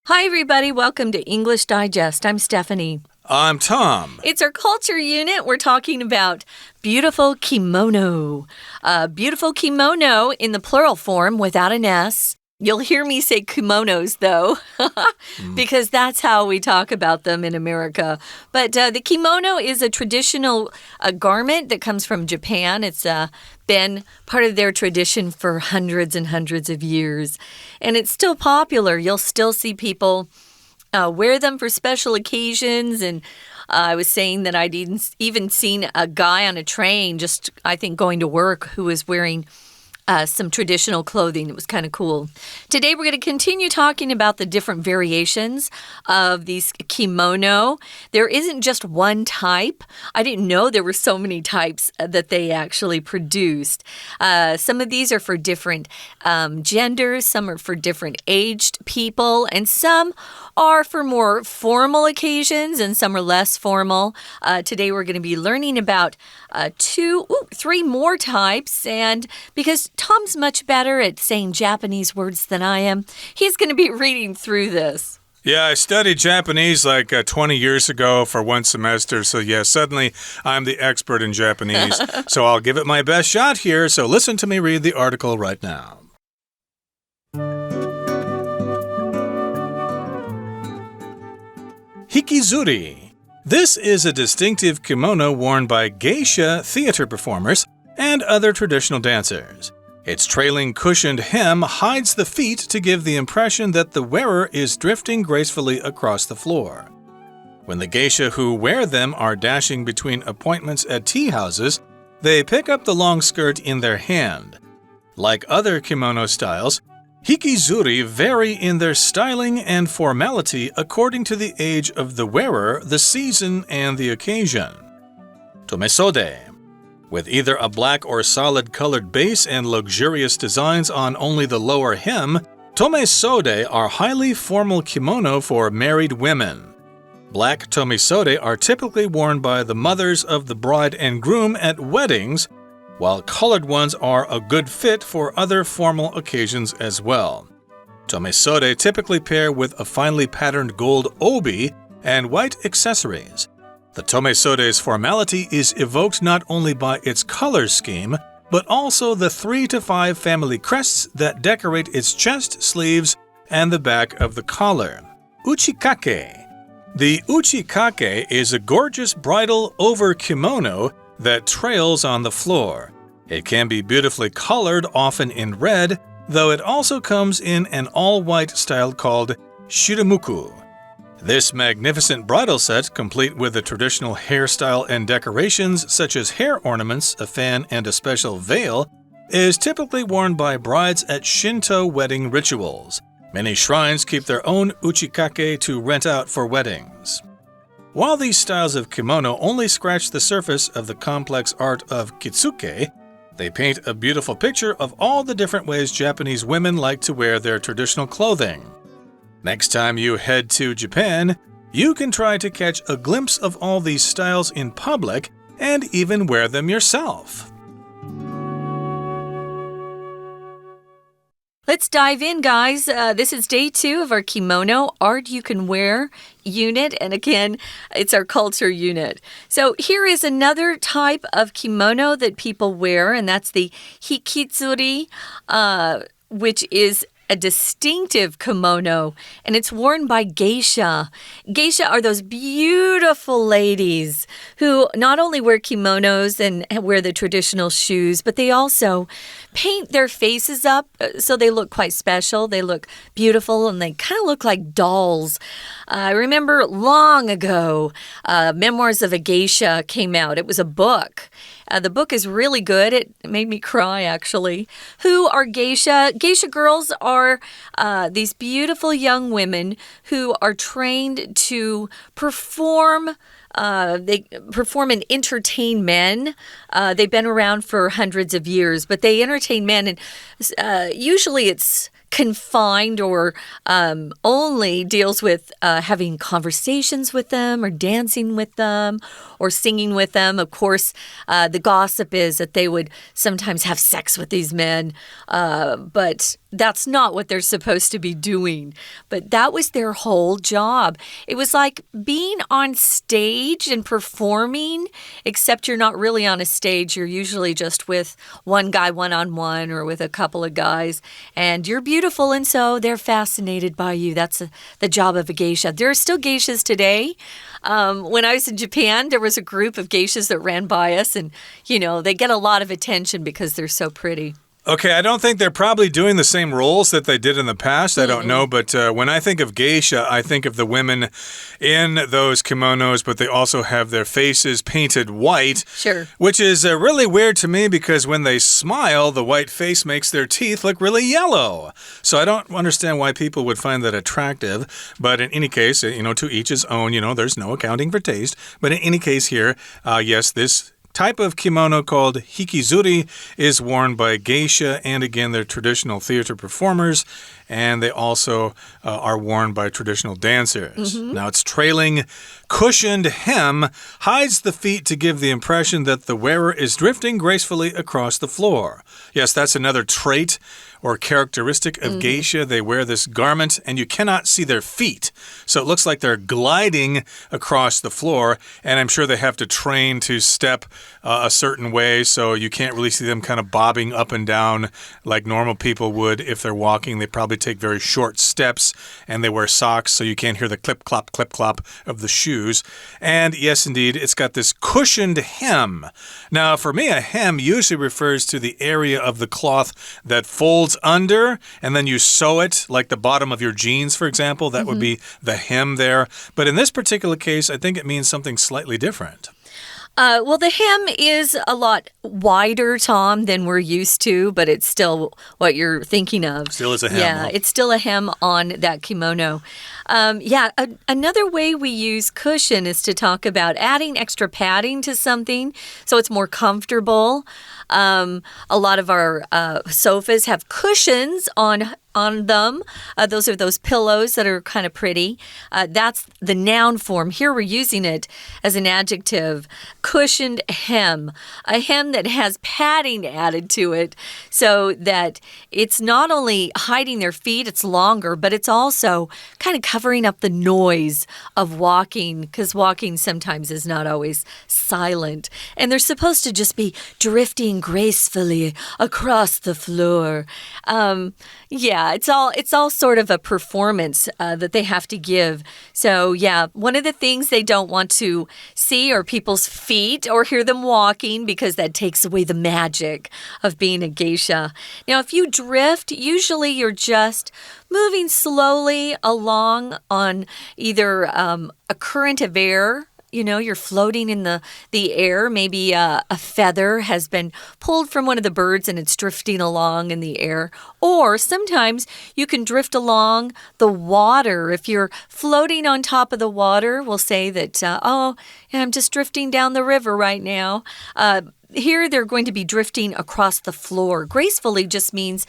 Hi, everybody. Welcome to English Digest. I'm Stephanie. I'm Tom. It's our culture unit. We're talking about beautiful kimono. Beautiful kimono in the plural form without an S. You'll hear me say kimonos, though, because that's how we talk about them in America. But the kimono is a traditional garment that comes from Japan. It's been part of their tradition for hundreds and hundreds of years. And it's still popular. You'll still see people wear them for special occasions. And I was saying that I'd even seen a guy on a train just, I think, going to work who was wearing some traditional clothing. It was kind of cool. Today, we're going to continue talking about the different variations of these kimono. There isn't just one type. I didn't know there were so many types that they actually produced. Some of these are for different genders. Some are for different aged people. And some are for more formal occasions, and some are less formal. Today, we're going to be learning about three more types. And because Tom's much better at saying Japanese words than I am, he's going to be reading through this. Yeah, I studied Japanese like 20 years ago for one semester. So yeah, suddenly I'm the expert in Japanese. So I'll give it my best shot here. So listen to me read the article right now. Hikizuri. This is a distinctive kimono worn by geisha theater performers and other traditional dancers. Its trailing cushioned hem hides the feet to give the impression that the wearer is drifting gracefully across the floor. When the geisha who wear them are dashing between appointments at tea houses, they pick up the long skirt in their hand. Like other kimono styles, Hikizuri vary in their styling and formality according to the age of the wearer, the season, and the occasion. Tomesode. With either a black or solid colored base and luxurious designs on only the lower hem, tomesode are highly formal kimono for married women. Black tomesode are typically worn by the mothers of the bride and groom at weddings, while colored ones are a good fit for other formal occasions as well. Tomesode typically pair with a finely patterned gold obi and white accessories. The tomesode's formality is evoked not only by its color scheme, but also the 3 to 5 family crests that decorate its chest, sleeves, and the back of the collar. Uchikake. The Uchikake is a gorgeous bridal over kimono that trails on the floor. It can be beautifully colored, often in red, though it also comes in an all-white style called shiramuku. This magnificent bridal set, complete with a traditional hairstyle and decorations such as hair ornaments, a fan, and a special veil, is typically worn by brides at Shinto wedding rituals. Many shrines keep their own Uchikake to rent out for weddings. While these styles of kimono only scratch the surface of the complex art of kitsuke, they paint a beautiful picture of all the different ways Japanese women like to wear their traditional clothing. Next time you head to Japan, you can try to catch a glimpse of all these styles in public and even wear them yourself. Let's dive in, guys. This is day 2 of our kimono art you can wear unit. And again, it's our culture unit. So here is another type of kimono that people wear, and that's the Hikizuri, which is a distinctive kimono, and it's worn by geisha. Geisha are those beautiful ladies who not only wear kimonos and wear the traditional shoes, but they also paint their faces up so they look quite special. They look beautiful, and they kind of look like dolls. I remember long ago, Memoirs of a Geisha came out. It was a book. The book is really good. It made me cry, actually. Who are geisha? Geisha girls are these beautiful young women who are trained to perform. They perform and entertain men. They've been around for hundreds of years, but they entertain men, and usually it's confined or only deals with having conversations with them or dancing with them or singing with them. Of course, the gossip is that they would sometimes have sex with these men, but that's not what they're supposed to be doing. But that was their whole job. It was like being on stage and performing, except you're not really on a stage. You're usually just with one guy one-on-one or with a couple of guys. And you're beautiful, and so they're fascinated by you. That's the job of a geisha. There are still geishas today. When I was in Japan, there was a group of geishas that ran by us, and, they get a lot of attention because they're so pretty. Okay, I don't think they're probably doing the same roles that they did in the past. I don't know, but when I think of geisha, I think of the women in those kimonos, but they also have their faces painted white. Sure. Which is really weird to me because when they smile, the white face makes their teeth look really yellow. So I don't understand why people would find that attractive. But in any case, to each his own, there's no accounting for taste. But in any case here, yes, this type of kimono called Hikizuri is worn by geisha, and again, they're traditional theater performers, and they also are worn by traditional dancers. Now, its trailing, cushioned hem hides the feet to give the impression that the wearer is drifting gracefully across the floor. Yes, that's another trait or characteristic of geisha. They wear this garment, and you cannot see their feet. So it looks like they're gliding across the floor, and I'm sure they have to train to step a certain way, so you can't really see them kind of bobbing up and down like normal people would if they're walking. They probably take very short steps, and they wear socks, so you can't hear the clip-clop of the shoes. And yes, indeed, it's got this cushioned hem. Now, for me, a hem usually refers to the area of the cloth that folds under, and then you sew it, like the bottom of your jeans, for example. That would be the hem there. But in this particular case, I think it means something slightly different. Well, the hem is a lot wider, Tom, than we're used to, but it's still what you're thinking of. Still is a hem. Yeah, it's still a hem on that kimono. Another way we use cushion is to talk about adding extra padding to something so it's more comfortable. A lot of our sofas have cushions on them. Those are those pillows that are kind of pretty. That's the noun form. Here we're using it as an adjective. Cushioned hem. A hem that has padding added to it so that it's not only hiding their feet, it's longer, but it's also kind of covering up the noise of walking, because walking sometimes is not always silent. And they're supposed to just be drifting gracefully across the floor. It's all sort of a performance that they have to give. So, yeah, one of the things they don't want to see are people's feet or hear them walking, because that takes away the magic of being a geisha. Now, if you drift, usually you're just moving slowly along on either a current of air. You're floating in the air. Maybe a feather has been pulled from one of the birds and it's drifting along in the air. Or sometimes you can drift along the water. If you're floating on top of the water, we'll say that, I'm just drifting down the river right now. Here they're going to be drifting across the floor. Gracefully just means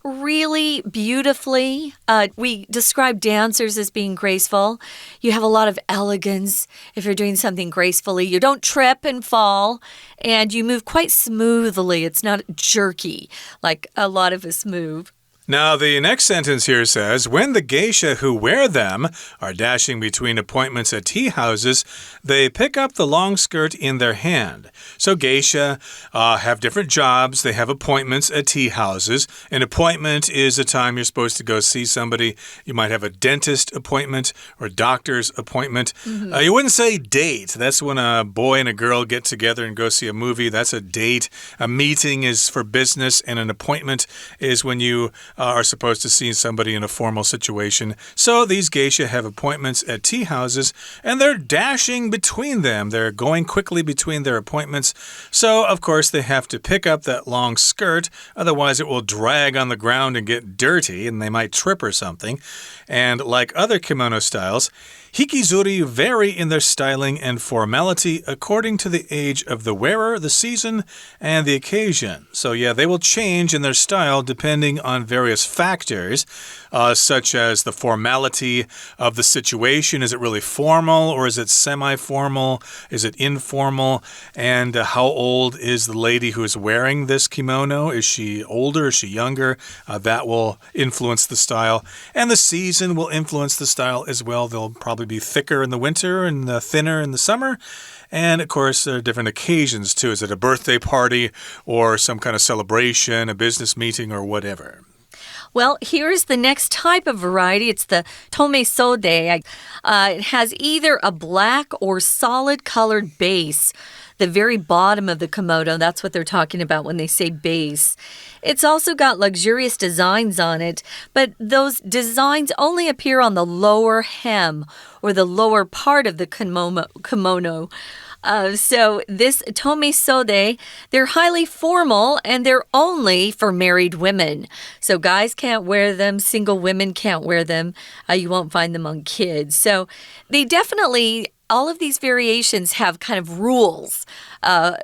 really beautifully. We describe dancers as being graceful. You have a lot of elegance if you're doing something gracefully. You don't trip and fall, and you move quite smoothly. It's not jerky like a lot of us move. Now, the next sentence here says, when the geisha who wear them are dashing between appointments at tea houses, they pick up the long skirt in their hand. So geisha have different jobs. They have appointments at tea houses. An appointment is a time you're supposed to go see somebody. You might have a dentist appointment or a doctor's appointment. You wouldn't say date. That's when a boy and a girl get together and go see a movie. That's a date. A meeting is for business, and an appointment is when you are supposed to see somebody in a formal situation. So these geisha have appointments at tea houses, and they're dashing between them. They're going quickly between their appointments. So, of course, they have to pick up that long skirt. Otherwise, it will drag on the ground and get dirty, and they might trip or something. And like other kimono styles, Hikizuri vary in their styling and formality according to the age of the wearer, the season, and the occasion. So, yeah, they will change in their style depending on various various factors, such as the formality of the situation. Is it really formal or is it semi-formal? Is it informal? And how old is the lady who is wearing this kimono? Is she older? Is she younger? That will influence the style. And the season will influence the style as well. They'll probably be thicker in the winter and thinner in the summer. And, of course, there are different occasions, too. Is it a birthday party or some kind of celebration, a business meeting, or whatever? Well, here's the next type of variety. It's the tomesode. It has either a black or solid colored base. The very bottom of the kimono, that's what they're talking about when they say base. It's also got luxurious designs on it, but those designs only appear on the lower hem or the lower part of the kimono. So this tomesode, they're highly formal and they're only for married women. So guys can't wear them, single women can't wear them. You won't find them on kids. So they definitely, all of these variations have kind of rules.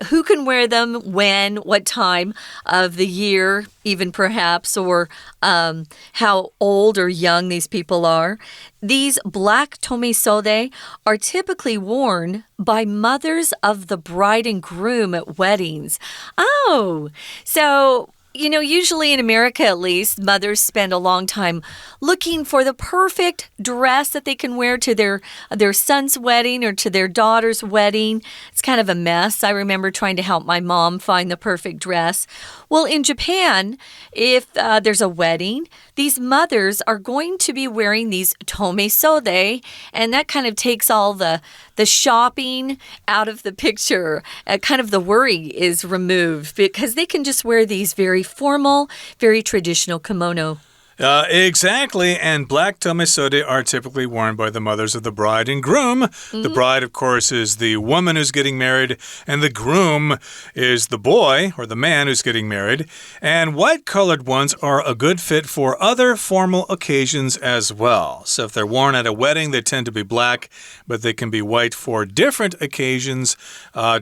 Who can wear them, when, what time of the year, even perhaps, or how old or young these people are. These black tomesode are typically worn by mothers of the bride and groom at weddings. Oh, so... You know, usually in America, at least, mothers spend a long time looking for the perfect dress that they can wear to their son's wedding or to their daughter's wedding. It's kind of a mess. I remember trying to help my mom find the perfect dress. Well, in Japan, if there's a wedding, these mothers are going to be wearing these tomesode, and that kind of takes all the shopping out of the picture. Kind of the worry is removed because they can just wear these very formal, very traditional kimono. Exactly, and black tomesode are typically worn by the mothers of the bride and groom. The bride, of course, is the woman who's getting married, and the groom is the boy or the man who's getting married. And white-colored ones are a good fit for other formal occasions as well. So if they're worn at a wedding, they tend to be black, but they can be white for different occasions,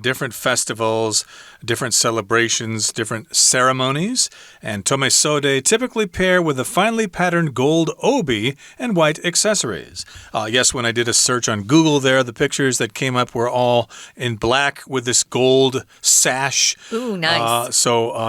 different festivals, different celebrations, different ceremonies. And tomesode typically pair with a finely patterned gold obi and white accessories. Yes, when I did a search on Google there, the pictures that came up were all in black with this gold sash. Ooh, nice.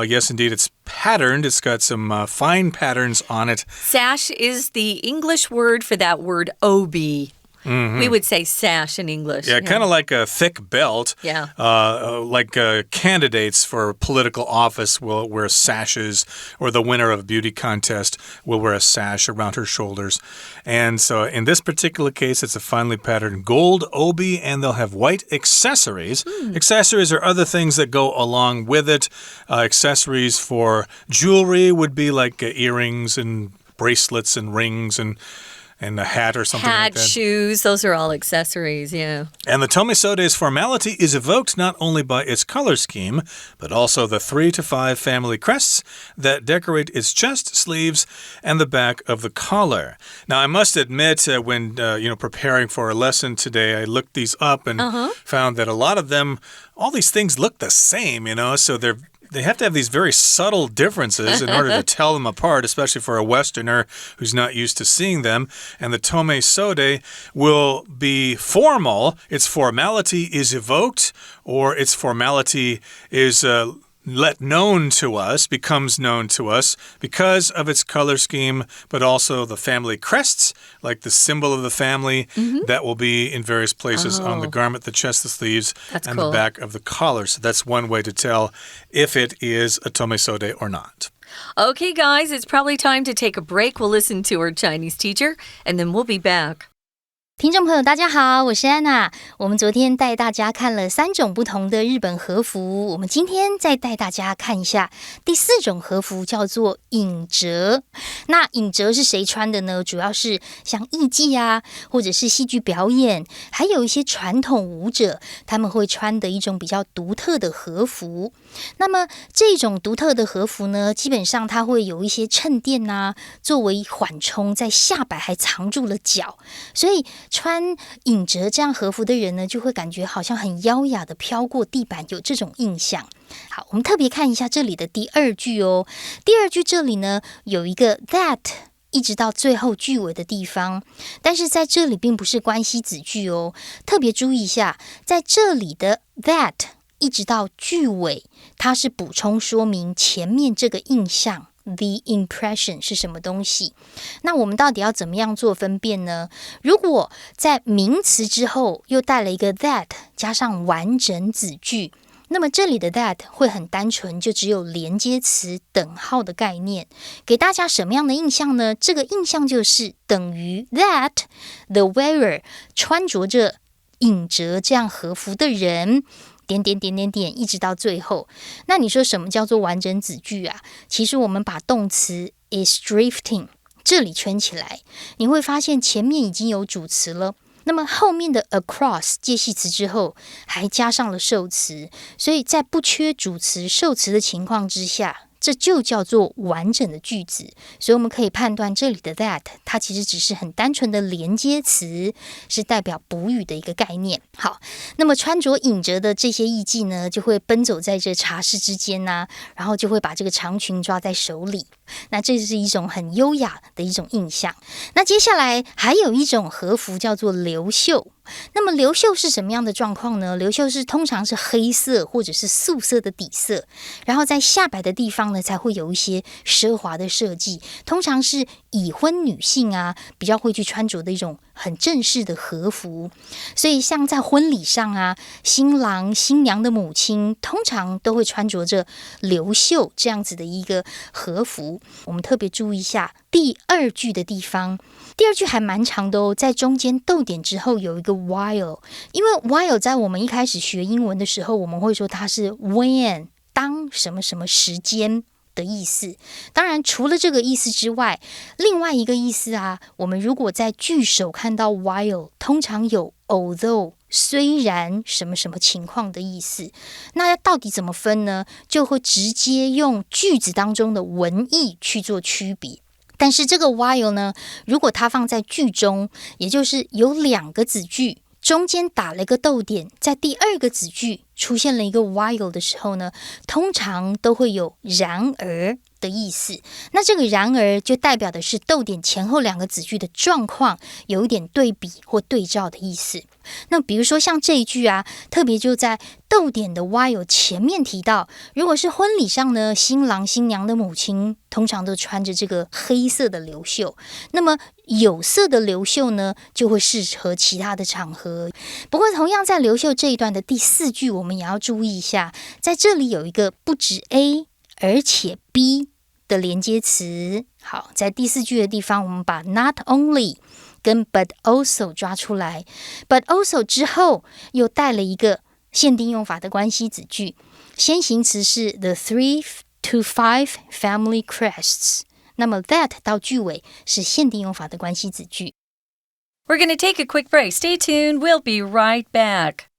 Yes, indeed, it's patterned. It's got some fine patterns on it. Sash is the English word for that word obi. We would say sash in English. Yeah, kind of like a thick belt. Yeah. Like candidates for political office will wear sashes, or the winner of a beauty contest will wear a sash around her shoulders. And so in this particular case, it's a finely patterned gold obi, and they'll have white accessories. Accessories are other things that go along with it. Accessories for jewelry would be like earrings and bracelets and rings and a hat or something like that. Hat, shoes, those are all accessories, yeah. And the tomesode's formality is evoked not only by its color scheme, but also the 3 to 5 family crests that decorate its chest, sleeves, and the back of the collar. Now, I must admit, when preparing for a lesson today, I looked these up and found that a lot of them, all these things look the same, so they have to have these very subtle differences in order to tell them apart, especially for a Westerner who's not used to seeing them. And the tomesode will be formal. Its formality is evoked, or its formality is let known to us, becomes known to us because of its color scheme, but also the family crests, like the symbol of the family, that will be in various places on the garment, the chest, the sleeves, and the back of the collar. So that's one way to tell if it is a tomesode or not. Okay, guys, it's probably time to take a break. We'll listen to our Chinese teacher, and then we'll be back. 听众朋友大家好，我是安娜。我们昨天带大家看了3种不同的日本和服，我们今天再带大家看一下第4种和服，叫做引折。那引折是谁穿的呢？主要是像艺伎啊，或者是戏剧表演，还有一些传统舞者，他们会穿的一种比较独特的和服。那么这种独特的和服呢，基本上它会有一些衬垫啊，作为缓冲，在下摆还藏住了脚，所以穿影折这样和服的人呢，就会感觉好像很优雅的飘过地板，有这种印象。好，我们特别看一下这里的第二句哦。第二句这里呢，有一个 that一直到最后句尾的地方，但是在这里并不是关系子句哦，特别注意一下，在这里的 that一直到句尾，它是补充说明前面这个印象 the impression 是什么东西。那我们到底要怎么样做分辨呢？如果在名词之后又带了一个 that 加上完整子句，那么这里的 that 会很单纯，就只有连接词等号的概念，给大家什么样的印象呢？这个印象就是等于 that the wearer 穿着着影折这样和服的人点点点点点一直到最后。那你说什么叫做完整子句啊？其实我们把动词 is drifting 这里圈起来，你会发现前面已经有主词了，那么后面的 across 介系词之后还加上了受词，所以在不缺主词受词的情况之下，这就叫做完整的句子。所以我们可以判断这里的 that 它其实只是很单纯的连接词，是代表补语的一个概念。好，那么穿着影折的这些艺妓呢，就会奔走在这茶室之间啊，然后就会把这个长裙抓在手里，那这是一种很优雅的一种印象。那接下来还有一种和服叫做流袖。那么流袖是什么样的状况呢？流袖是通常是黑色或者是素色的底色，然后在下摆的地方呢才会有一些奢华的设计，通常是已婚女性啊比较会去穿着的一种很正式的和服。所以像在婚礼上啊，新郎新娘的母亲通常都会穿着着流袖这样子的一个和服。我们特别注意一下第二句的地方，第二句还蛮长的哦，在中间逗点之后有一个 while， 因为 while 在我们一开始学英文的时候，我们会说它是 when 当什么什么时间的意思。当然除了这个意思之外，另外一个意思啊，我们如果在句首看到 while， 通常有 although 虽然什么什么情况的意思。那到底怎么分呢？就会直接用句子当中的文意去做区别。但是这个 while 呢，如果它放在句中，也就是有两个子句，中间打了一个逗点，在第二个子句出现了一个 while 的时候呢，通常都会有然而的意思。那这个然而就代表的是逗点前后两个子句的状况有一点对比或对照的意思。那比如说像这一句啊，特别就在逗点的 while 前面提到，如果是婚礼上呢，新郎新娘的母亲通常都穿着这个黑色的流袖，那么有色的流袖呢就会适合其他的场合。不过同样在流袖这一段的第四句，我们也要注意一下，在这里有一个不止 A 而且 B 的连接词。好，在第四句的地方，我们把 not only跟 but also 抓出来， but also 之后又带了一个限定用法的关系子句，先行词是 the 3 to 5 family crests， 那么 that 到句尾是限定用法的关系子句。 We're going to take a quick break. Stay tuned. We'll be right back.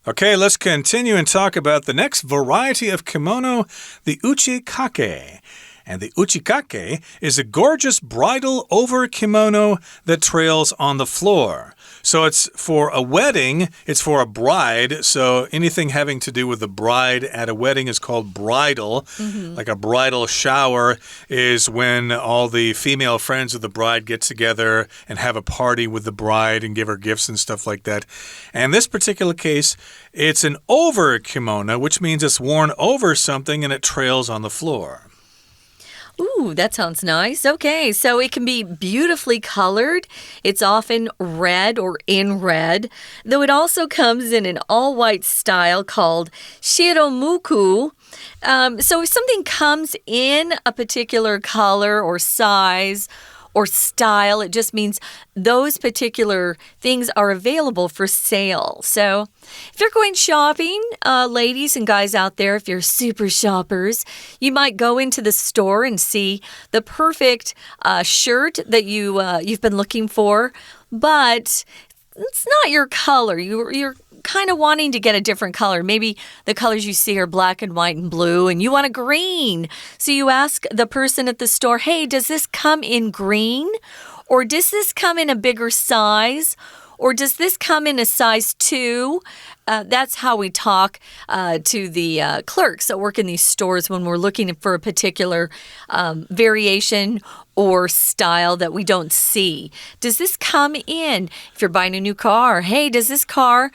Okay, let's continue and talk about the next variety of kimono, the Uchikake. And the Uchikake is a gorgeous bridal over kimono that trails on the floor. So it's for a wedding, it's for a bride. So anything having to do with the bride at a wedding is called bridal. Like a bridal shower is when all the female friends of the bride get together and have a party with the bride and give her gifts and stuff like that. And in this particular case, it's an over kimono, which means it's worn over something and it trails on the floor. Ooh, that sounds nice. Okay, so it can be beautifully colored. It's often red or in red, though it also comes in an all-white style called shiromuku. So if something comes in a particular color or size or style. It just means those particular things are available for sale. So if you're going shopping, ladies and guys out there, if you're super shoppers, you might go into the store and see the perfect shirt that you've been looking for, but it's not your color. You're kind of wanting to get a different color. Maybe the colors you see are black and white and blue, and you want a green. So you ask the person at the store, hey, does this come in green? Or does this come in a bigger size? Or does this come in a size 2? That's how we talk to the clerks that work in these stores when we're looking for a particular variation or style that we don't see. Does this come in? If you're buying a new car, hey, does this car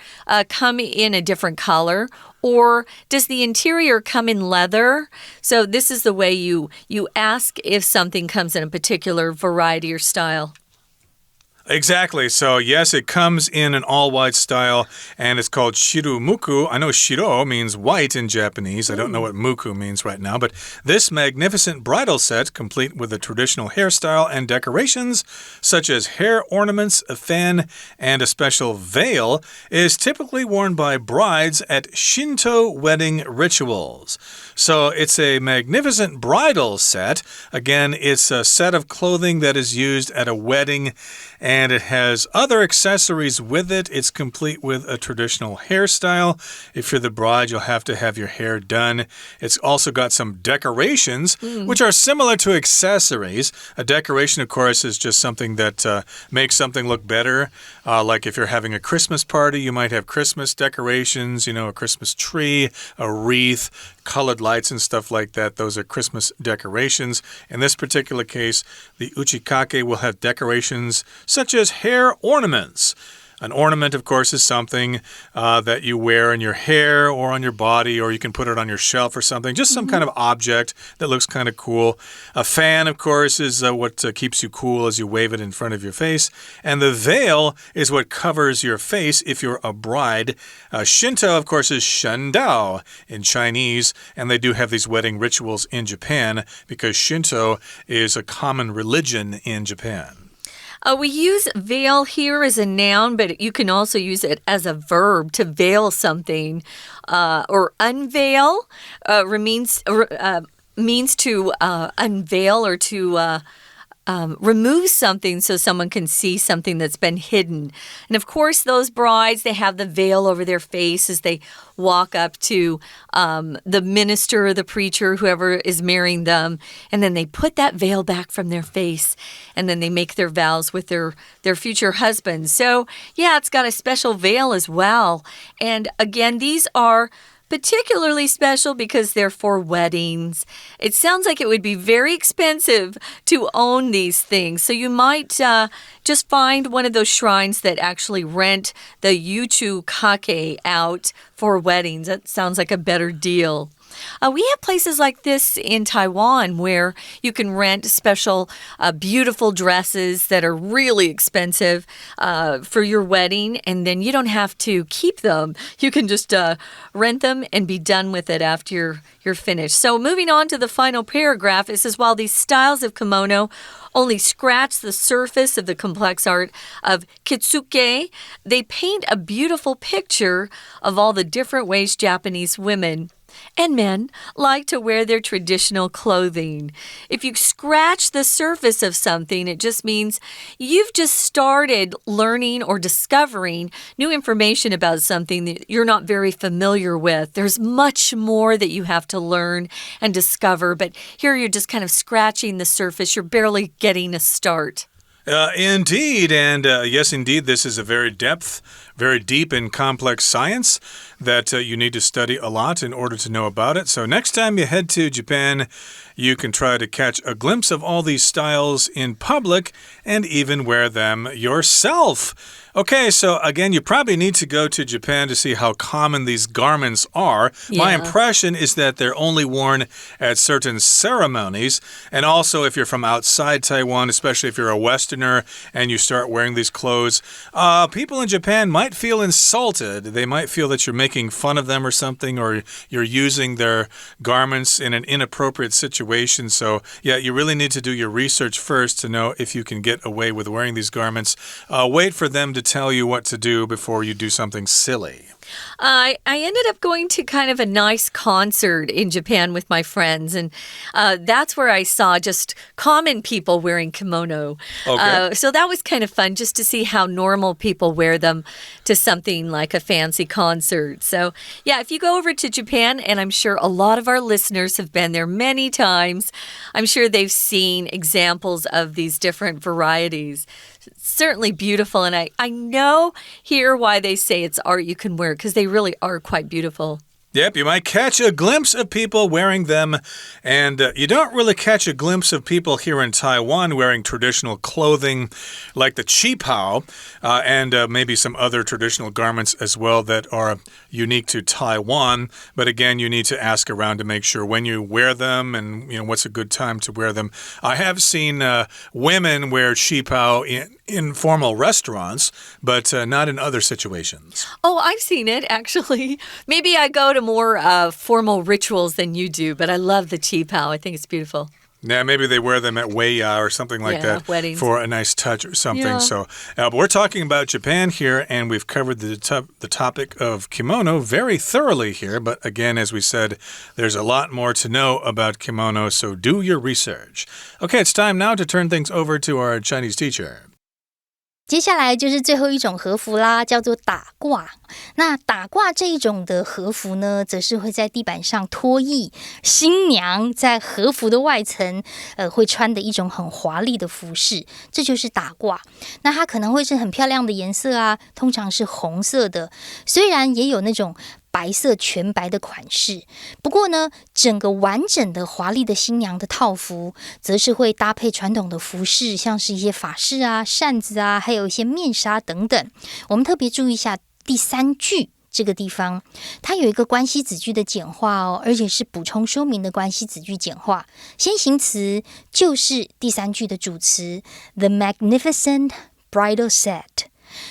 come in a different color? Or does the interior come in leather? So this is the way you ask if something comes in a particular variety or style. Exactly. So, yes, it comes in an all-white style, and it's called shirumuku. I know shiro means white in Japanese. I don't know what muku means right now, but this magnificent bridal set, complete with a traditional hairstyle and decorations, such as hair ornaments, a fan, and a special veil, is typically worn by brides at Shinto wedding rituals. So, it's a magnificent bridal set. Again, it's a set of clothing that is used at a wedding, and it has other accessories with it. It's complete with a traditional hairstyle. If you're the bride, you'll have to have your hair done. It's also got some decorations, which are similar to accessories. A decoration, of course, is just something that makes something look better. Like if you're having a Christmas party, you might have Christmas decorations, a Christmas tree, a wreath, colored lights and stuff like that. Those are Christmas decorations. In this particular case, the Uchikake will have decorations such as hair ornaments. An ornament, of course, is something that you wear in your hair or on your body, or you can put it on your shelf or something. Just some kind of object that looks kind of cool. A fan, of course, is what keeps you cool as you wave it in front of your face. And the veil is what covers your face if you're a bride. Shinto, of course, is Shendao in Chinese, and they do have these wedding rituals in Japan because Shinto is a common religion in Japan. We use veil here as a noun, but you can also use it as a verb to veil something. Or unveil means to unveil or to remove something so someone can see something that's been hidden. And of course, those brides, they have the veil over their face as they walk up to the minister or the preacher, whoever is marrying them, and then they put that veil back from their face, and then they make their vows with their future husbands. So, yeah, it's got a special veil as well. And again, these are particularly special because they're for weddings. It sounds like it would be very expensive to own these things. So you might just find one of those shrines that actually rent the Uchikake out for weddings. That sounds like a better deal. We have places like this in Taiwan where you can rent special beautiful dresses that are really expensive for your wedding, and then you don't have to keep them. You can just rent them and be done with it after you're finished. So moving on to the final paragraph, it says, while these styles of kimono only scratch the surface of the complex art of kitsuke, they paint a beautiful picture of all the different ways Japanese women and men like to wear their traditional clothing. If you scratch the surface of something, it just means you've just started learning or discovering new information about something that you're not very familiar with. There's much more that you have to learn and discover, but here you're just kind of scratching the surface. You're barely getting a start. Indeed, and yes, indeed, this is a very deep and complex science that you need to study a lot in order to know about it. So next time you head to Japan, you can try to catch a glimpse of all these styles in public and even wear them yourself. Okay, so again, you probably need to go to Japan to see how common these garments are. Yeah. My impression is that they're only worn at certain ceremonies. And also, if you're from outside Taiwan, especially if you're a Westerner and you start wearing these clothes, people in Japan might feel insulted. They might feel that you're making fun of them or something, or you're using their garments in an inappropriate situation. So, yeah, you really need to do your research first to know if you can get away with wearing these garments. Wait for them to tell you what to do before you do something silly. I ended up going to kind of a nice concert in Japan with my friends, and that's where I saw just common people wearing kimono. Okay. So that was kind of fun just to see how normal people wear them to something like a fancy concert. So, yeah, if you go over to Japan, and I'm sure a lot of our listeners have been there many times, I'm sure they've seen examples of these different varieties. Certainly beautiful, and I know here why they say it's art you can wear, because they really are quite beautiful. Yep, you might catch a glimpse of people wearing them, and you don't really catch a glimpse of people here in Taiwan wearing traditional clothing like the qipao and maybe some other traditional garments as well that are unique to Taiwan. But again, you need to ask around to make sure when you wear them and what's a good time to wear them. I have seen women wear qipao in formal restaurants, but not in other situations. Oh, I've seen it, actually. Maybe I go to more formal rituals than you do, but I love the qipao. I think it's beautiful. Yeah, maybe they wear them at weiya or something like that weddings. For a nice touch or something. Yeah. So, but we're talking about Japan here, and we've covered the topic of kimono very thoroughly here. But again, as we said, there's a lot more to know about kimono, so do your research. Okay, it's time now to turn things over to our Chinese teacher. 接下来就是最后一种和服啦，叫做打褂。那打褂这一种的和服呢，则是会在地板上脱役，新娘在和服的外层，会穿的一种很华丽的服饰，这就是打褂。那它可能会是很漂亮的颜色啊，通常是红色的，虽然也有那种白色全白的款式，不过呢，整个完整的华丽的新娘的套服，则是会搭配传统的服饰，像是一些发饰啊、扇子啊，还有一些面纱等等。我们特别注意一下第3句这个地方，它有一个关系子句的简化哦，而且是补充说明的关系子句简化。先行词就是第3句的主词 The magnificent bridal set，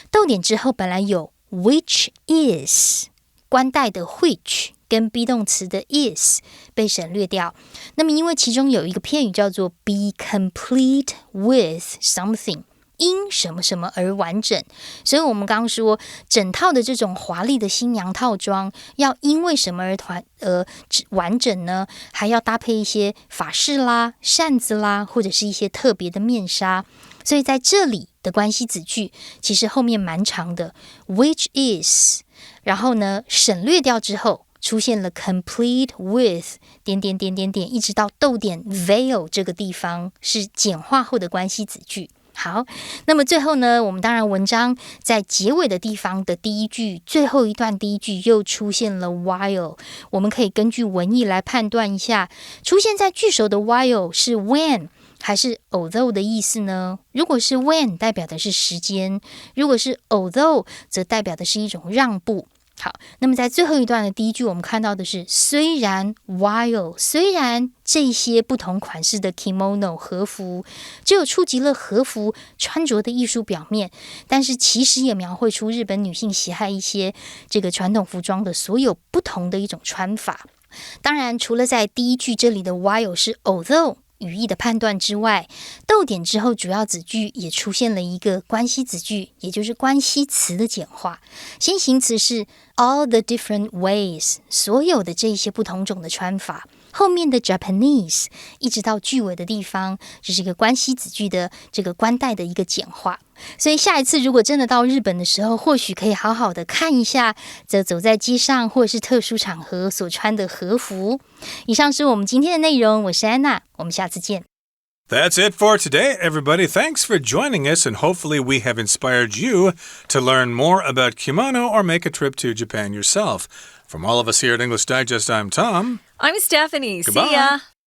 逗点之后本来有 which is。冠带的 which 跟 be 动词的 is 被省略掉。那么因为其中有一个片语叫做 be complete with something， 因什么什么而完整，所以我们刚刚说整套的这种华丽的新娘套装要因为什么而完整呢？还要搭配一些发饰啦、扇子啦，或者是一些特别的面纱。所以在这里的关系子句其实后面蛮长的 which is，然后呢，省略掉之后，出现了 complete with 点点点点点，一直到逗点 veil 这个地方是简化后的关系子句。好，那么最后呢，我们当然文章在结尾的地方的第一句，最后一段第一句又出现了 while， 我们可以根据文意来判断一下，出现在句首的 while 是 when还是 although 的意思呢？如果是 when 代表的是时间，如果是 although 则代表的是一种让步。好，那么在最后一段的第一句，我们看到的是虽然 while 虽然这些不同款式的 kimono 和服只有触及了和服穿着的艺术表面，但是其实也描绘出日本女性喜爱一些这个传统服装的所有不同的一种穿法。当然除了在第一句这里的 while 是 although语义的判断之外，逗点之后主要子句也出现了一个关系子句，也就是关系词的简化。先行词是 all the different ways， 所有的这些不同种的穿法。后面的 Japanese 一直到句尾的地方，这是一个关系子句的这个冠带的一个简化。所以下一次如果真的到日本的时候，或许可以好好的看一下这走在街上或者是特殊场合所穿的和服。以上是我们今天的内容，我是安娜，我们下次见。That's it for today, everybody. Thanks for joining us, and hopefully we have inspired you to learn more about kimono or make a trip to Japan yourself. From all of us here at English Digest, I'm Tom. I'm Stephanie. Goodbye. See ya.